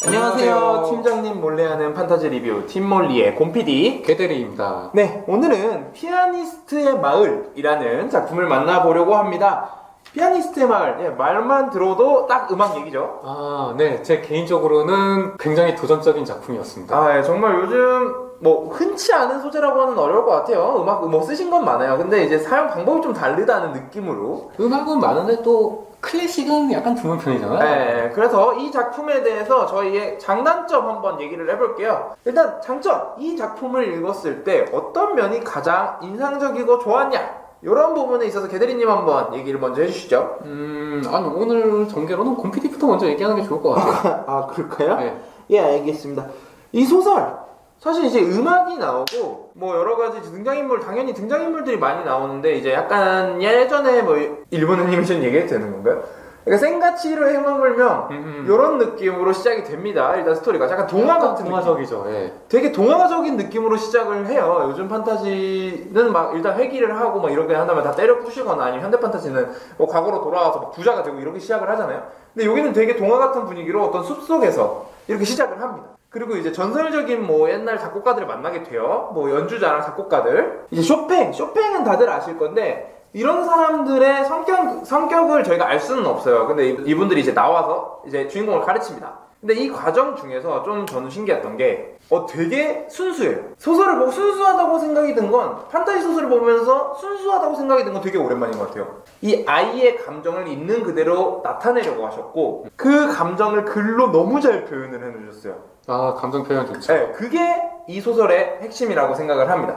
안녕하세요. 팀장님 몰래 하는 판타지 리뷰 팀몰리의 곰PD 개대리입니다. 네, 오늘은 피아니스트의 마을이라는 작품을 만나보려고 합니다. 피아니스트의 마을, 말만 들어도 딱 음악 얘기죠. 네. 제 개인적으로는 굉장히 도전적인 작품이었습니다. 정말 요즘 흔치 않은 소재라고 하는 어려울 것 같아요. 음악 쓰신 건 많아요. 근데 이제 사용 방법이 좀 다르다는 느낌으로. 음악은 많은데 또 클래식은 약간 드문 편이잖아요. 네, 그래서 이 작품에 대해서 저희의 장단점 한번 얘기를 해볼게요. 일단 장점, 이 작품을 읽었을 때 어떤 면이 가장 인상적이고 좋았냐? 이런 부분에 있어서 개대리님 한번 얘기를 먼저 해주시죠. 오늘 전개로는 곰PD부터 먼저 얘기하는 게 좋을 것 같아요. 그럴까요? 네. 예, 알겠습니다. 이 소설, 사실 이제 음악이 나오고 여러 가지 당연히 등장인물들이 많이 나오는데 이제 약간 예전에 일본 애니메이션 얘기해도 되는 건가요? 그러니까 센가치로 해머물며 이런 느낌으로 시작이 됩니다. 일단 스토리가 약간 동화 같은 동화적이죠. 예. 되게 동화적인 느낌으로 시작을 해요. 요즘 판타지는 일단 회귀를 하고 이렇게 한다면 다 때려 부시거나 아니면 현대 판타지는 과거로 돌아와서 부자가 되고 이렇게 시작을 하잖아요. 근데 여기는 되게 동화 같은 분위기로 어떤 숲속에서 이렇게 시작을 합니다. 그리고 이제 전설적인 옛날 작곡가들을 만나게 돼요. 연주자랑 작곡가들. 이제 쇼팽은 다들 아실 건데 이런 사람들의 성격을 저희가 알 수는 없어요. 근데 이분들이 이제 나와서 이제 주인공을 가르칩니다. 근데 이 과정 중에서 좀 저는 신기했던 게 되게 순수해요. 소설을 보고 순수하다고 생각이 든 건 판타지 소설을 보면서 순수하다고 생각이 든 건 되게 오랜만인 것 같아요. 이 아이의 감정을 있는 그대로 나타내려고 하셨고 그 감정을 글로 너무 잘 표현을 해놓으셨어요. 감정 표현 좋죠. 네, 그게 이 소설의 핵심이라고 생각을 합니다.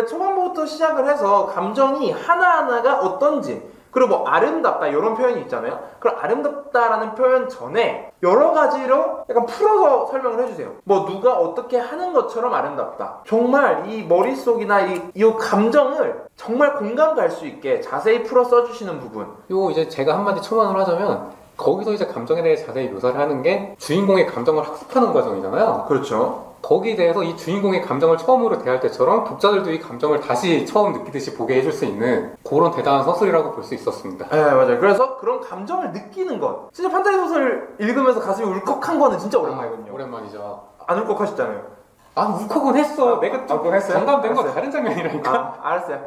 초반부터 시작을 해서 감정이 하나하나가 어떤지 그리고 아름답다 이런 표현이 있잖아요. 그럼 아름답다라는 표현 전에 여러 가지로 약간 풀어서 설명을 해주세요. 누가 어떻게 하는 것처럼 아름답다. 정말 이 머릿속이나 이 감정을 정말 공감 갈 수 있게 자세히 풀어 써주시는 부분. 요 이제 제가 한마디 첨언을 하자면 거기서 이제 감정에 대해 자세히 묘사를 하는 게 주인공의 감정을 학습하는 과정이잖아요. 그렇죠. 거기에 대해서 이 주인공의 감정을 처음으로 대할 때처럼 독자들도 이 감정을 다시 처음 느끼듯이 보게 해줄 수 있는 그런 대단한 서술이라고 볼 수 있었습니다. 네, 맞아요. 그래서 그런 감정을 느끼는 것. 진짜 판타지 소설 읽으면서 가슴이 울컥한 거는 진짜 오랜만이거든요. 오랜만이죠. 안 울컥하셨잖아요. 울컥은 했어. 내가 좀 공감된 건 다른 장면이라니까. 알았어요.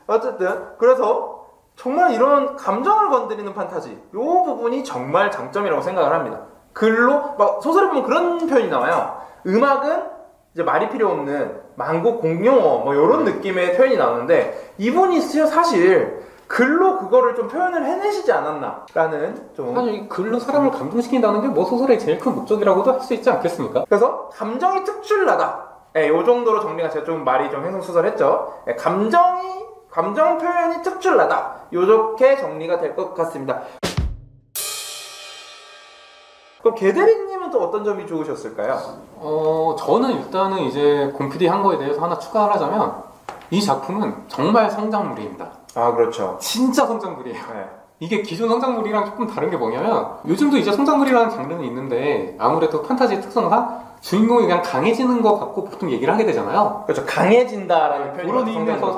어쨌든 그래서 정말 이런 감정을 건드리는 판타지 이 부분이 정말 장점이라고 생각을 합니다. 글로 소설에 보면 그런 표현이 나와요. 음악은 이제 말이 필요 없는 만국 공용어 이런 느낌의 표현이 나오는데 이분이 사실 글로 그거를 좀 표현을 해내시지 않았나 라는 좀 아니 글로 사람을 감동시킨다는 게 소설의 제일 큰 목적이라고도 할 수 있지 않겠습니까? 그래서 감정이 특출나다. 요 정도로 정리가 제가 좀 말이 좀 횡성수설했죠. 감정 표현이 특출나다. 요렇게 정리가 될 것 같습니다. 그럼 개대리님은 또 어떤 점이 좋으셨을까요? 저는 일단은 이제 곰PD 한 거에 대해서 하나 추가를 하자면 이 작품은 정말 성장물입니다. 그렇죠. 진짜 성장물이에요. 네. 이게 기존 성장물이랑 조금 다른 게 뭐냐면 요즘도 이제 성장물이라는 장르는 있는데 아무래도 판타지 특성상 주인공이 그냥 강해지는 것 같고 보통 얘기를 하게 되잖아요. 그렇죠. 강해진다라는 표현이 그런 의미에서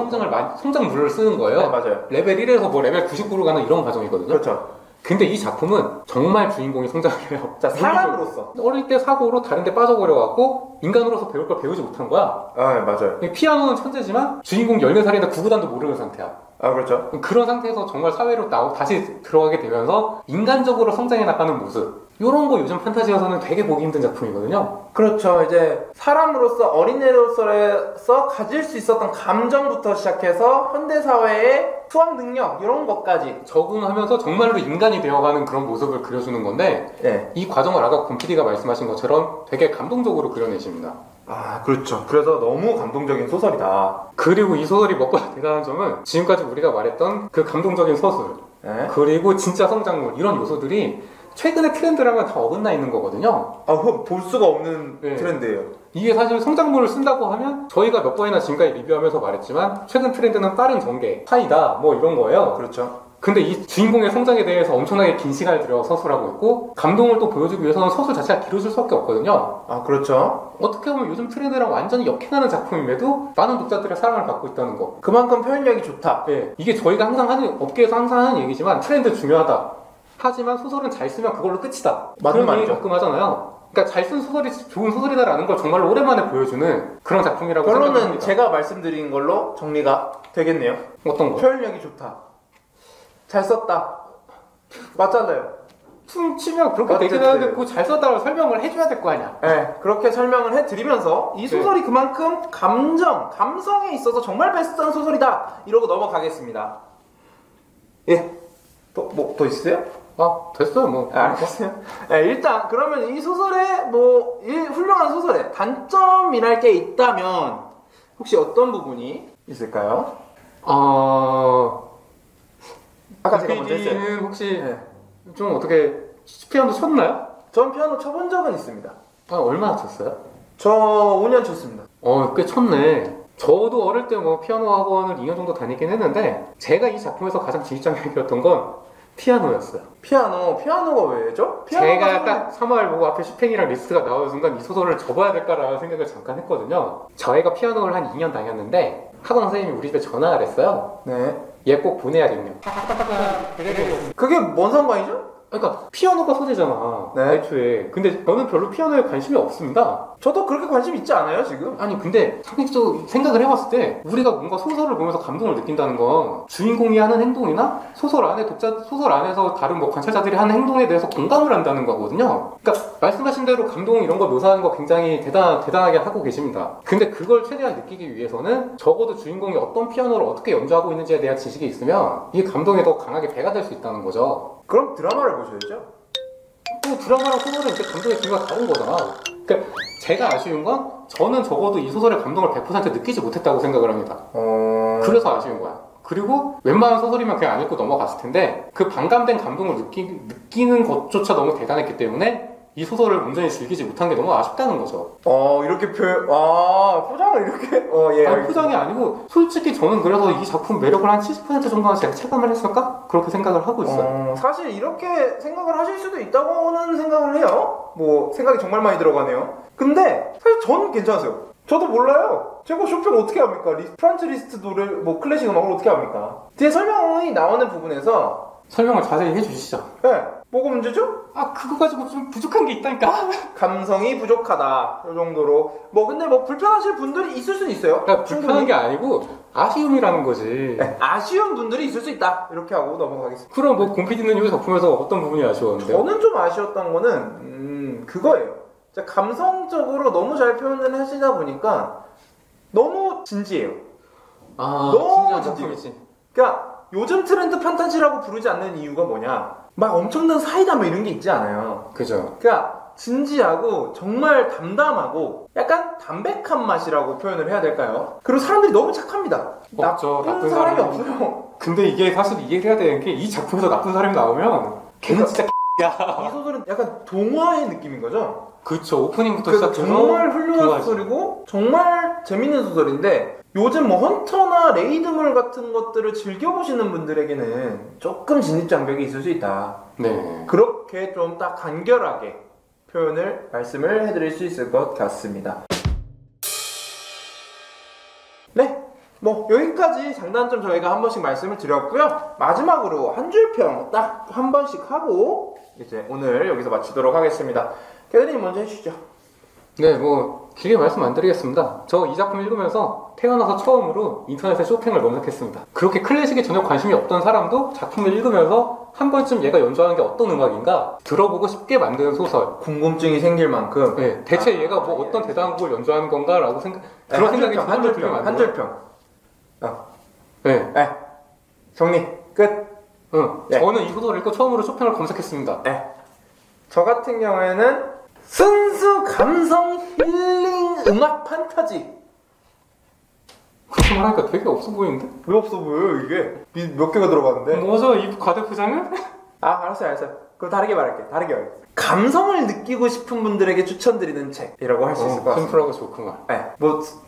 성장물을 쓰는 거예요. 네, 맞아요. 레벨 1에서 레벨 99로 가는 이런 과정이거든요. 그렇죠. 근데 이 작품은 정말 주인공이 성장을 해요. 자, 사람으로서. 어릴 때 사고로 다른 데 빠져버려갖고 인간으로서 배울 걸 배우지 못한 거야. 맞아요. 피아노는 천재지만 주인공 14살인데 구구단도 모르는 상태야. 그렇죠. 그런 상태에서 정말 사회로 다시 들어가게 되면서 인간적으로 성장해 나가는 모습. 이런 거 요즘 판타지에서는 되게 보기 힘든 작품이거든요. 그렇죠. 이제 사람으로서 어린애로서 가질 수 있었던 감정부터 시작해서 현대사회의 수학 능력 이런 것까지 적응하면서 정말로 인간이 되어가는 그런 모습을 그려주는 건데 이 과정을 아까 곰PD가 말씀하신 것처럼 되게 감동적으로 그려내십니다. 그렇죠. 그래서 너무 감동적인 소설이다. 그리고 이 소설이 뭐가 대단한 점은 지금까지 우리가 말했던 그 감동적인 서술 그리고 진짜 성장물 이런 요소들이 최근의 트렌드랑은 다 어긋나 있는 거거든요. 볼 수가 없는 트렌드예요. 이게 사실 성장물을 쓴다고 하면 저희가 몇 번이나 지금까지 리뷰하면서 말했지만 최근 트렌드는 빠른 전개, 파이다 이런 거예요. 그렇죠. 근데 이 주인공의 성장에 대해서 엄청나게 긴 시간을 들여 서술하고 있고 감동을 또 보여주기 위해서는 서술 자체가 길어질 수밖에 없거든요. 그렇죠. 어떻게 보면 요즘 트렌드랑 완전히 역행하는 작품임에도 많은 독자들의 사랑을 받고 있다는 거. 그만큼 표현력이 좋다. 이게 저희가 항상 업계에서 항상 하는 얘기지만 트렌드 중요하다. 하지만 소설은 잘 쓰면 그걸로 끝이다. 맞는 그런 얘기 말이죠. 가끔 하잖아요. 그러니까 잘 쓴 소설이 좋은 소설이다라는 걸 정말 오랜만에 보여주는 그런 작품이라고 결론은 생각합니다. 제가 말씀드린 걸로 정리가 되겠네요. 어떤 거? 표현력이 좋다. 잘 썼다. 맞잖아요. 춤 치면 그렇게 되긴 어쨌든. 하는데 그거 잘 썼다고 설명을 해줘야 될 거 아니야. 네, 그렇게 설명을 해드리면서 이 소설이 그만큼 감성에 있어서 정말 베스트한 소설이다. 이러고 넘어가겠습니다. 예. 더 있어요? 아, 됐어요, 뭐. 알겠어요. 네, 일단 그러면 이 소설의 이 훌륭한 소설의 단점이랄 게 있다면 혹시 어떤 부분이 있을까요? 아까 제가 먼저 했어요. PD는 혹시 네. 좀 어떻게 피아노 쳤나요? 전 피아노 쳐본 적은 있습니다. 얼마나 쳤어요? 저 5년 쳤습니다. 꽤 쳤네. 저도 어릴 때 뭐 피아노 학원을 2년 정도 다니긴 했는데 제가 이 작품에서 가장 진입장벽이었던 건 피아노였어요. 피아노가 왜죠? 제가 딱 3월 보고 앞에 슈팽이랑 리스트가 나오는 순간 이 소설을 접어야 될까라는 생각을 잠깐 했거든요. 저희가 피아노를 한 2년 다녔는데 학원 선생님이 우리 집에 전화를 했어요. 네. 얘 꼭 보내야 된대요. 그게 뭔 상관이죠? 그러니까 피아노가 소재잖아. 네. 애초에. 근데 저는 별로 피아노에 관심이 없습니다. 저도 그렇게 관심 있지 않아요 지금? 아니 근데 상식적으로 생각을 해봤을 때 우리가 뭔가 소설을 보면서 감동을 느낀다는 건 주인공이 하는 행동이나 소설 안에서 다른 뭐 관찰자들이 하는 행동에 대해서 공감을 한다는 거거든요. 그러니까 말씀하신 대로 감동 이런 거 묘사하는 거 굉장히 대단하게 하고 계십니다. 근데 그걸 최대한 느끼기 위해서는 적어도 주인공이 어떤 피아노를 어떻게 연주하고 있는지에 대한 지식이 있으면 이 감동이 더 강하게 배가 될 수 있다는 거죠. 그럼 드라마를 보셔야죠. 또 드라마랑 소설은 이제 감동의 기류가 다른 거잖아. 그러니까 제가 아쉬운 건 저는 적어도 이 소설의 감동을 100% 느끼지 못했다고 생각을 합니다. 그래서 아쉬운 거야. 그리고 웬만한 소설이면 그냥 안 읽고 넘어갔을 텐데 그 반감된 감동을 느끼는 것조차 너무 대단했기 때문에 이 소설을 온전히 즐기지 못한 게 너무 아쉽다는 거죠. 이렇게 포장을 이렇게 예. 아니, 포장이 아니고 솔직히 저는 그래서 이 작품 매력을 한 70% 정도는 제가 체감을 했을까? 그렇게 생각을 하고 있어요. 사실 이렇게 생각을 하실 수도 있다고는 생각을 해요. 뭐 생각이 정말 많이 들어가네요. 근데 사실 저는 괜찮았어요. 저도 몰라요. 제가 쇼핑 어떻게 합니까? 프란츠 리스트 노래 뭐 클래식 음악을 어떻게 합니까? 뒤에 설명이 나오는 부분에서 설명을 자세히 해주시죠. 네. 뭐가 문제죠? 그거 가지고 좀 부족한 게 있다니까? 감성이 부족하다. 이 정도로. 근데 불편하실 분들이 있을 수는 있어요. 그러니까 불편한 게 아니고 아쉬움이라는 거지. 네, 아쉬운 분들이 있을 수 있다. 이렇게 하고 넘어가겠습니다. 그럼 뭐 곰피디는 이 작품에서 어떤 부분이 아쉬웠는데요? 저는 좀 아쉬웠던 거는 그거예요. 감성적으로 너무 잘 표현을 하시다 보니까 너무 진지해요. 너무 작품이지. 그러니까 요즘 트렌드 판타지라고 부르지 않는 이유가 뭐냐? 막 엄청난 사이다 뭐 이런 게 있지 않아요. 그죠. 그러니까 진지하고 정말 담담하고 약간 담백한 맛이라고 표현을 해야 될까요? 그리고 사람들이 너무 착합니다. 나쁜 사람이 없어요. 근데 이게 사실 이해를 해야 되는 게 이 작품에서 나쁜 사람이 나오면 걔는 진짜 이 소설은 약간 동화의 느낌인 거죠? 그쵸. 오프닝부터 시작해서 정말 훌륭한 소설이고 정말 재밌는 소설인데 요즘 헌터나 레이드물 같은 것들을 즐겨보시는 분들에게는 조금 진입장벽이 있을 수 있다. 네. 그렇게 좀 딱 간결하게 말씀을 해드릴 수 있을 것 같습니다. 네, 여기까지 장단점 저희가 한 번씩 말씀을 드렸고요. 마지막으로 한 줄평 딱 한 번씩 하고 이제 오늘 여기서 마치도록 하겠습니다. 캐드님 먼저 해주시죠. 네, 길게 말씀 안 드리겠습니다. 저 이 작품 읽으면서 태어나서 처음으로 인터넷에 쇼핑을 검색했습니다. 그렇게 클래식에 전혀 관심이 없던 사람도 작품을 읽으면서 한 번쯤 얘가 연주하는 게 어떤 음악인가 들어보고 싶게 만드는 소설. 궁금증이 생길 만큼. 네, 대체 얘가 어떤 대단한 곡을 연주하는 건가라고 그런 생각이 한 줄평. 네. 정리 끝. 네. 저는 이 소설을 읽고 처음으로 쇼핑을 검색했습니다. 네. 저 같은 경우에는 순수 감성 힐링 음악 판타지. 그렇게 말하니까 되게 없어 보이는데? 왜 없어 보여요 이게? 몇 개가 들어가는데? 뭐죠? 이 과대포장은? 알았어요. 그럼 다르게 말할게. 감성을 느끼고 싶은 분들에게 추천드리는 책이라고 할 수 있을 것 같습니다. 심플하고 좋구만. 네.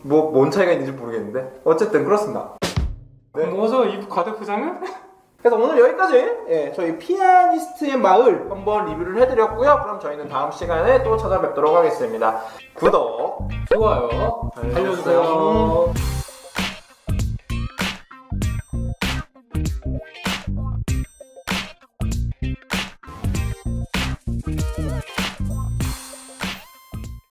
뭔 차이가 있는지 모르겠는데 어쨌든 그렇습니다. 네. 뭐죠? 이 과대포장은? 그래서 오늘 여기까지 저희 피아니스트의 마을 한번 리뷰를 해드렸고요. 그럼 저희는 다음 시간에 또 찾아뵙도록 하겠습니다. 구독, 좋아요, 알려주세요.